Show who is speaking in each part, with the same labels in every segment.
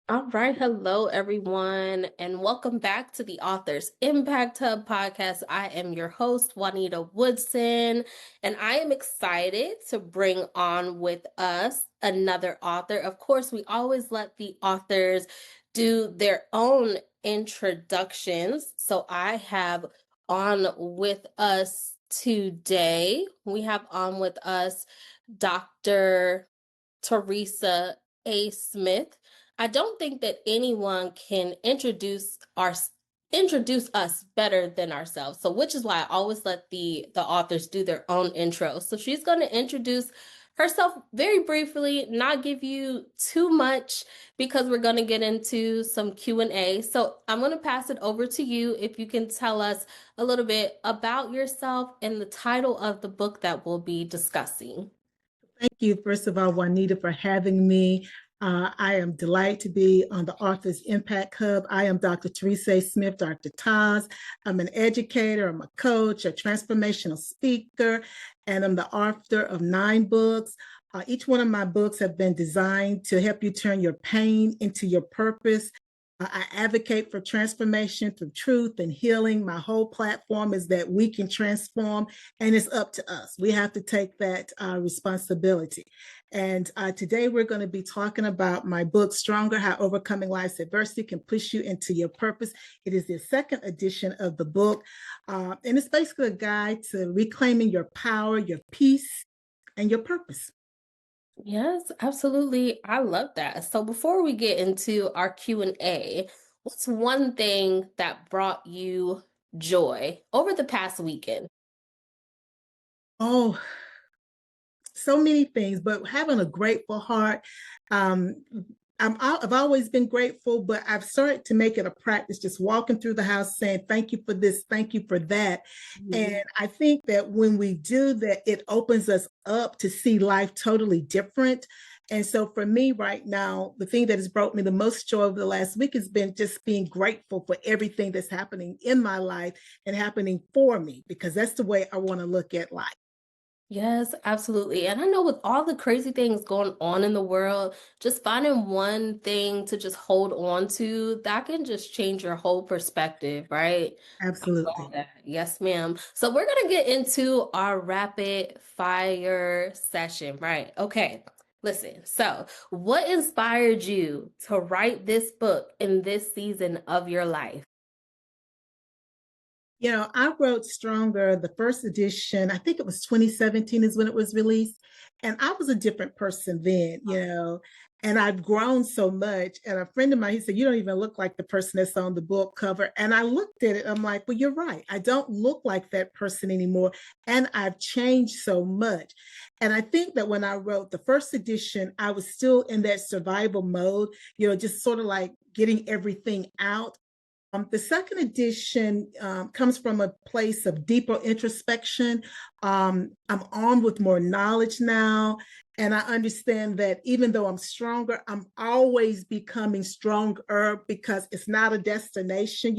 Speaker 1: All right. Hello, everyone, and welcome back to the Authors Impact Hub podcast. I am your host, Juanita Woodson, and I am excited to bring on with us another author. Of course, we always let the authors do their own introductions. So I have on with us today, we have on with us Dr. Theresa A. Smith. I don't think that anyone can introduce us better than ourselves. So which is why I always let the authors do their own intro. So she's going to introduce herself very briefly, not give you too much because we're going to get into some Q&A. So I'm going to pass it over to you if you can tell us a little bit about yourself and the title of the book that we'll be discussing.
Speaker 2: Thank you, first of all, Juanita, for having me. I am delighted to be on the Authors Impact Hub. I am Dr. Theresa A. Smith, Dr. TAS. I'm an educator, I'm a coach, a transformational speaker, and I'm the author of 9 books. Each one of my books have been designed to help you turn your pain into your purpose. I advocate for transformation through truth and healing. My whole platform is that we can transform, and it's up to us. We have to take that responsibility. And today we're going to be talking about my book, Stronger, How Overcoming Life's Adversity Can Push You into Your Purpose. It is the second edition of the book. And it's basically a guide to reclaiming your power, your peace, and your purpose.
Speaker 1: Yes, absolutely. I love that. So before we get into our Q&A, what's one thing that brought you joy over the past weekend?
Speaker 2: Oh, so many things, but having a grateful heart. Um, I've always been grateful, but I've started to make it a practice just walking through the house saying, thank you for this, thank you for that. And I think that when we do that, it opens us up to see life totally different. And so for me right now, the thing that has brought me the most joy over the last week has been just being grateful for everything that's happening in my life and happening for me, because that's the way I want to look at life.
Speaker 1: Yes, absolutely. And I know with all the crazy things going on in the world, just finding one thing to just hold on to, that can just change your whole perspective, right? I love
Speaker 2: Absolutely.
Speaker 1: that. Yes, ma'am. So we're going to get into our rapid fire session, right? Okay. Listen, so what inspired you to write this book in this season of your life?
Speaker 2: I wrote Stronger, the first edition, I think it was 2017 is when it was released. And I was a different person then, and I've grown so much. And a friend of mine, he said, you don't even look like the person that's on the book cover. And I looked at it, I'm like, well, you're right. I don't look like that person anymore. And I've changed so much. And I think that when I wrote the first edition, I was still in that survival mode, just sort of like getting everything out. The second edition comes from a place of deeper introspection. I'm armed with more knowledge now, and I understand that even though I'm stronger, I'm always becoming stronger because it's not a destination.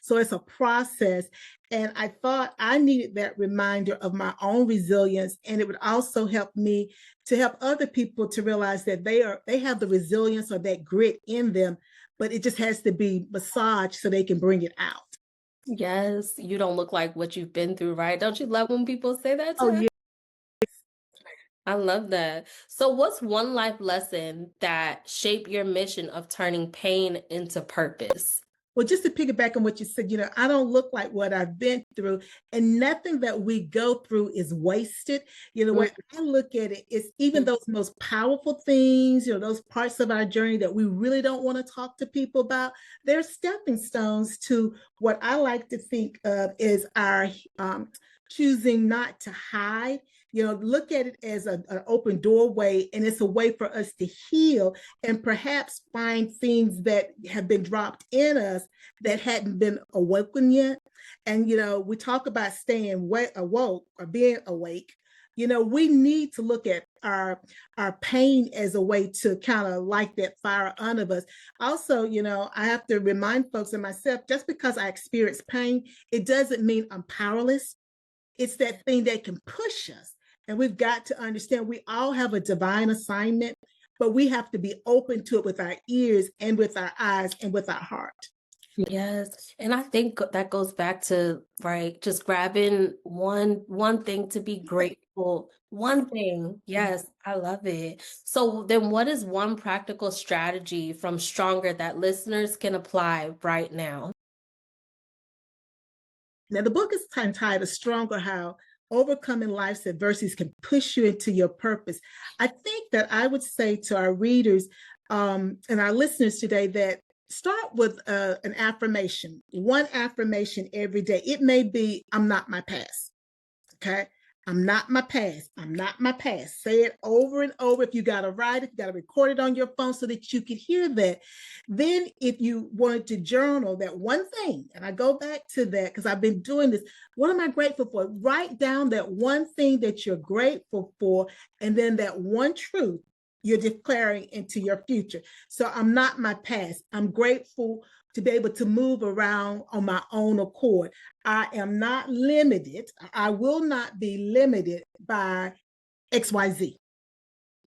Speaker 2: So it's a process. And I thought I needed that reminder of my own resilience, and it would also help me to help other people to realize that they have the resilience or that grit in them, but it just has to be massaged so they can bring it out.
Speaker 1: Yes, you don't look like what you've been through, right? Don't you love when people say that
Speaker 2: Oh,
Speaker 1: to?
Speaker 2: yeah.
Speaker 1: I love that. So, what's one life lesson that shaped your mission of turning pain into purpose?
Speaker 2: Well, just to piggyback on what you said, I don't look like what I've been through, and nothing that we go through is wasted. The way I look at it is even
Speaker 1: Mhm.
Speaker 2: those most powerful things, those parts of our journey that we really don't want to talk to people about, they're stepping stones to what I like to think of is our choosing not to hide. Look at it as an open doorway, and it's a way for us to heal and perhaps find things that have been dropped in us that hadn't been awoken yet. And, we talk about staying awoke or being awake. We need to look at our pain as a way to kind of light that fire under us. Also, I have to remind folks and myself, just because I experience pain, it doesn't mean I'm powerless. It's that thing that can push us. And we've got to understand we all have a divine assignment. but we have to be open to it with our ears and with our eyes and with our heart.
Speaker 1: Yes. And I think that goes back to, right, just grabbing one thing to be grateful. One thing. Yes, I love it. So then what is one practical strategy from Stronger that listeners can apply right now?
Speaker 2: Now, the book is entitled Stronger: How Overcoming Life's Adversities Can Push You into Your Purpose. I think that I would say to our readers and our listeners today that start with an affirmation, one affirmation every day. It may be, I'm not my past. Okay. I'm not my past. I'm not my past. Say it over and over. If you got to write it, you got to record it on your phone so that you could hear that. Then, if you wanted to journal that one thing, and I go back to that because I've been doing this, what am I grateful for? Write down that one thing that you're grateful for, and then that one truth you're declaring into your future. So, I'm not my past. I'm grateful to be able to move around on my own accord. I am not limited. I will not be limited by XYZ,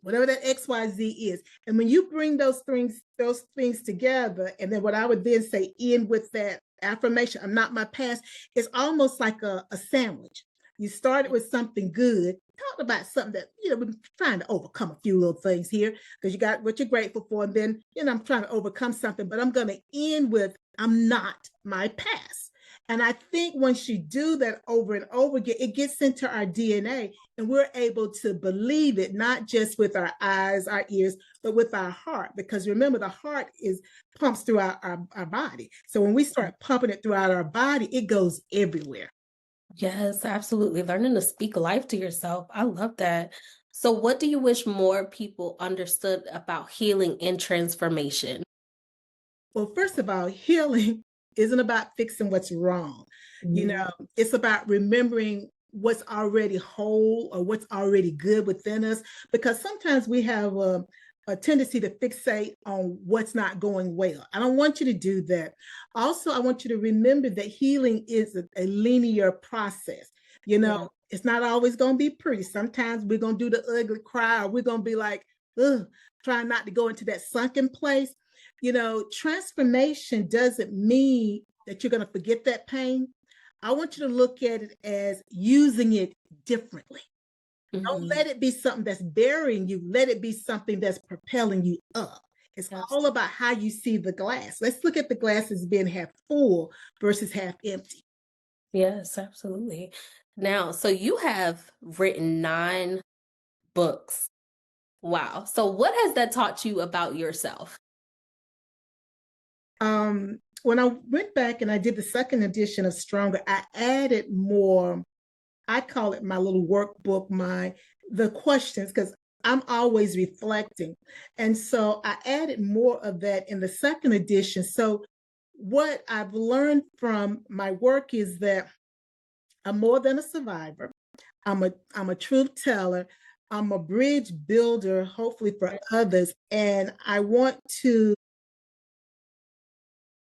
Speaker 2: whatever that XYZ is. And when you bring those things together, and then what I would then say in with that affirmation, I'm not my past, it's almost like a sandwich. You started with something good, talked about something that, we're trying to overcome a few little things here because you got what you're grateful for. And then, I'm trying to overcome something, but I'm going to end with, I'm not my past. And I think once you do that over and over again, it gets into our DNA and we're able to believe it, not just with our eyes, our ears, but with our heart. Because remember, the heart pumps throughout our body. So when we start pumping it throughout our body, it goes everywhere.
Speaker 1: Yes, absolutely. Learning to speak life to yourself. I love that. So what do you wish more people understood about healing and transformation?
Speaker 2: Well, first of all, healing isn't about fixing what's wrong.
Speaker 1: Mhm.
Speaker 2: It's about remembering what's already whole or what's already good within us, because sometimes we have a tendency to fixate on what's not going well. I don't want you to do that. Also, I want you to remember that healing is a linear process.
Speaker 1: Yeah.
Speaker 2: It's not always going to be pretty. Sometimes we're going to do the ugly cry, or we're going to be like, ugh, trying not to go into that sunken place. Transformation doesn't mean that you're going to forget that pain. I want you to look at it as using it differently. Don't
Speaker 1: Mhm.
Speaker 2: let it be something that's burying you. Let it be something that's propelling you up. It's
Speaker 1: Yes.
Speaker 2: all about how you see the glass. Let's look at the glass as being half full versus half empty.
Speaker 1: Yes, absolutely. Now, so you have written 9 books. Wow. So what has that taught you about yourself?
Speaker 2: When I went back and I did the second edition of Stronger, I added more. I call it my little workbook, the questions, because I'm always reflecting. And so I added more of that in the second edition. So what I've learned from my work is that I'm more than a survivor. I'm a truth teller. I'm a bridge builder, hopefully for others. And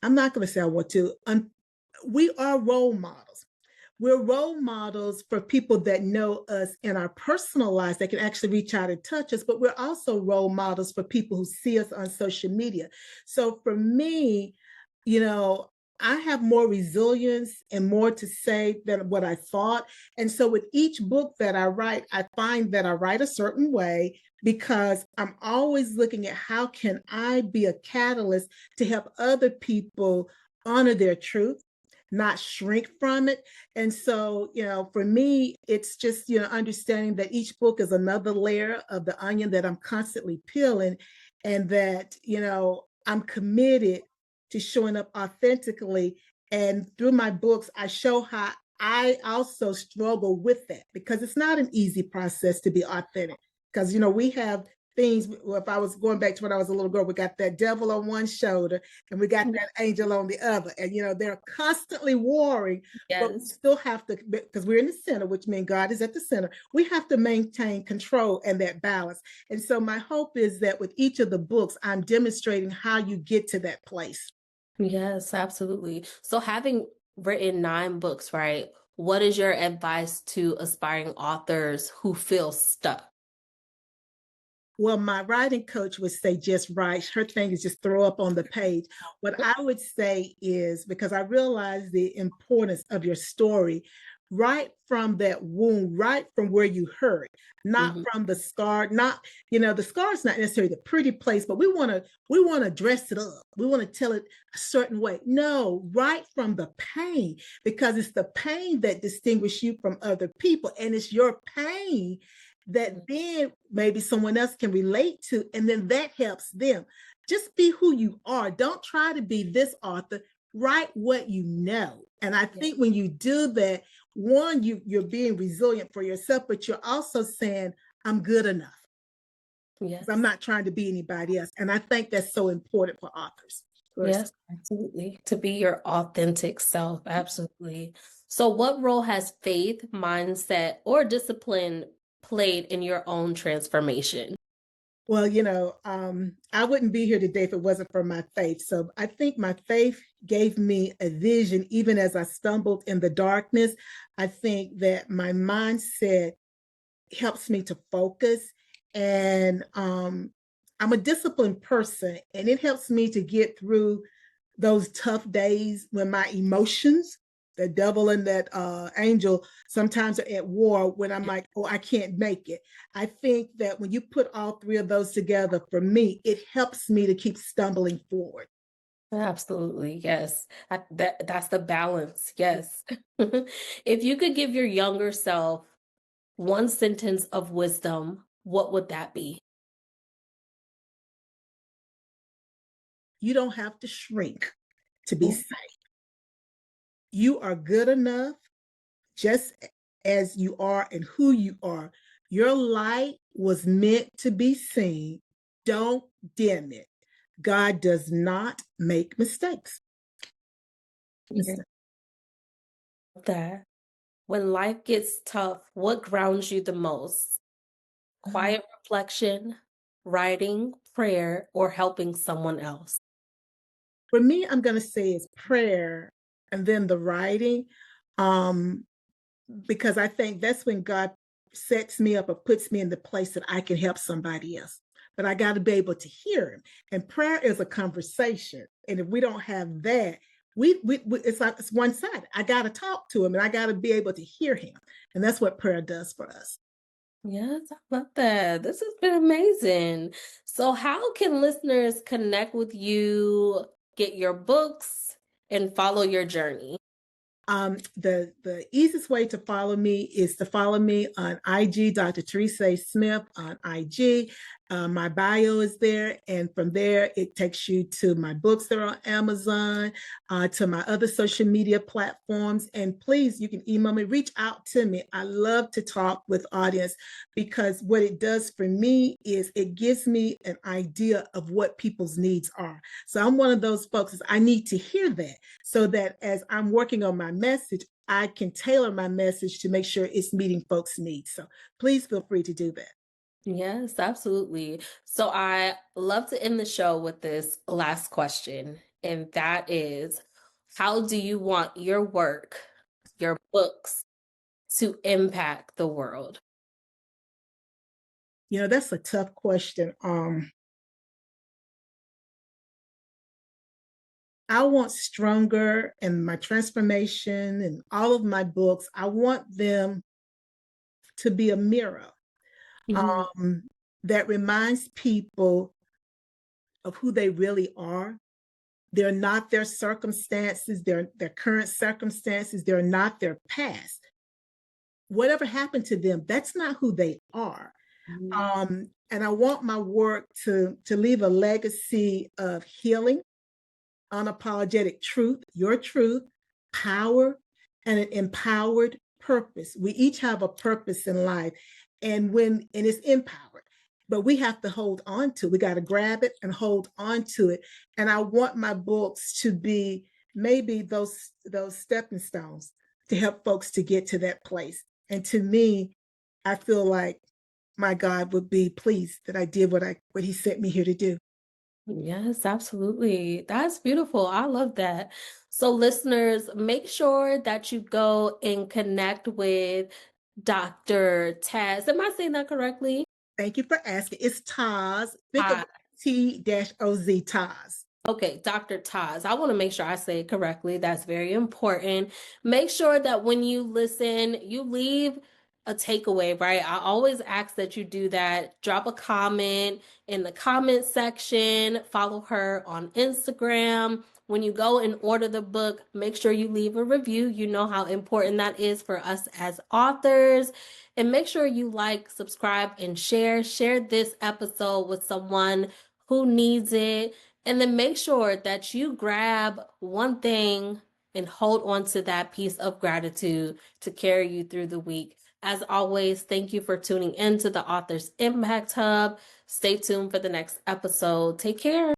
Speaker 2: I'm not going to say I want to, we are role models. We're role models for people that know us in our personal lives that can actually reach out and touch us, but we're also role models for people who see us on social media. So for me, you know, I have more resilience and more to say than what I thought. And so with each book that I write, I find that I write a certain way because I'm always looking at how can I be a catalyst to help other people honor their truth, not shrink from it. And so, for me, it's just, understanding that each book is another layer of the onion that I'm constantly peeling, and that, I'm committed to showing up authentically. And through my books, I show how I also struggle with that because it's not an easy process to be authentic. Because, we have things, if I was going back to when I was a little girl, we got that devil on one shoulder and we got that angel on the other. And, they're constantly warring, but we
Speaker 1: Yes.
Speaker 2: still have to, because we're in the center, which means God is at the center. We have to maintain control and that balance. And so my hope is that with each of the books, I'm demonstrating how you get to that place.
Speaker 1: Yes, absolutely. So having written 9 books, right? What is your advice to aspiring authors who feel stuck?
Speaker 2: Well, my writing coach would say just write. Her thing is just throw up on the page. What I would say is, because I realize the importance of your story, right from that wound, right from where you hurt, not
Speaker 1: Mhm.
Speaker 2: from the scar, not, the scar is not necessarily the pretty place, but we want to dress it up. We want to tell it a certain way. No, right from the pain, because it's the pain that distinguishes you from other people. And it's your pain that then maybe someone else can relate to, and then that helps them. Just be who you are. Don't try to be this author. Write what you know. And I
Speaker 1: Yeah.
Speaker 2: think when you do that, one, you're being resilient for yourself, but you're also saying, I'm good enough because I'm
Speaker 1: Yes.
Speaker 2: not trying to be anybody else. And I think that's so important for authors.
Speaker 1: Yes, absolutely. To be your authentic self. Absolutely. So, what role has faith, mindset, or discipline played in your own transformation?
Speaker 2: Well, I wouldn't be here today if it wasn't for my faith. So I think my faith gave me a vision, even as I stumbled in the darkness. I think that my mindset helps me to focus. And I'm a disciplined person, and it helps me to get through those tough days when my emotions, the devil and that angel, sometimes are at war, when I'm like, oh, I can't make it. I think that when you put all three of those together, for me, it helps me to keep stumbling forward.
Speaker 1: Absolutely. Yes. That's the balance. Yes. If you could give your younger self one sentence of wisdom, what would that be?
Speaker 2: You don't have to shrink to be
Speaker 1: Mm.
Speaker 2: safe. You are good enough just as you are and who you are. Your light was meant to be seen. Don't dim it. God does not make mistakes.
Speaker 1: Yeah. That when life gets tough, what grounds you the most? Quiet reflection, writing, prayer, or helping someone else?
Speaker 2: For me, I'm going to say it's prayer and then the writing, um, because I think that's when God sets me up or puts me in the place that I can help somebody else. But I got to be able to hear him. And prayer is a conversation. And if we don't have that, it's like it's one sided. I got to talk to him and I got to be able to hear him. And that's what prayer does for us.
Speaker 1: Yes, I love that. This has been amazing. So, how can listeners connect with you, get your books, and follow your journey?
Speaker 2: The easiest way to follow me is to follow me on IG, Dr. Theresa A. Smith on IG. My bio is there, and from there it takes you to my books that are on Amazon, to my other social media platforms. And please, you can email me, reach out to me. I love to talk with audience, because what it does for me is it gives me an idea of what people's needs are. So I'm one of those folks, I need to hear that, so that as I'm working on my message, I can tailor my message to make sure it's meeting folks' needs. So please feel free to do that.
Speaker 1: Yes, absolutely. So, I love to end the show with this last question, and that is, how do you want your work, your books, to impact the world?
Speaker 2: That's a tough question. I want stronger and my transformation and all of my books. I want them to be a mirror,
Speaker 1: Mhm.
Speaker 2: um, that reminds people of who they really are. They're not their circumstances, their current circumstances, they're not their past. Whatever happened to them, that's not who they are.
Speaker 1: Mhm.
Speaker 2: And I want my work to leave a legacy of healing, unapologetic truth, your truth, power, and an empowered purpose. We each have a purpose in life, and it's empowered. But we have to hold on to it. We got to grab it and hold on to it. And I want my books to be maybe those stepping stones to help folks to get to that place. And to me, I feel like my God would be pleased that I did what he sent me here to do.
Speaker 1: Yes, absolutely. That's beautiful. I love that. So, listeners, make sure that you go and connect with Dr. TAS. Am I saying that correctly?
Speaker 2: Thank you for asking. It's TAS. Think of
Speaker 1: TAS.
Speaker 2: T-O-Z, TAS.
Speaker 1: Okay, Dr. TAS. I want to make sure I say it correctly. That's very important. Make sure that when you listen, you leave a takeaway, right? I always ask that you do that. Drop a comment in the comment section. Follow her on Instagram. When you go and order the book, make sure you leave a review. You know how important that is for us as authors. And make sure you like, subscribe, and share. Share this episode with someone who needs it. And then make sure that you grab one thing and hold on to that piece of gratitude to carry you through the week. As always, thank you for tuning in to the Authors Impact Hub. Stay tuned for the next episode. Take care.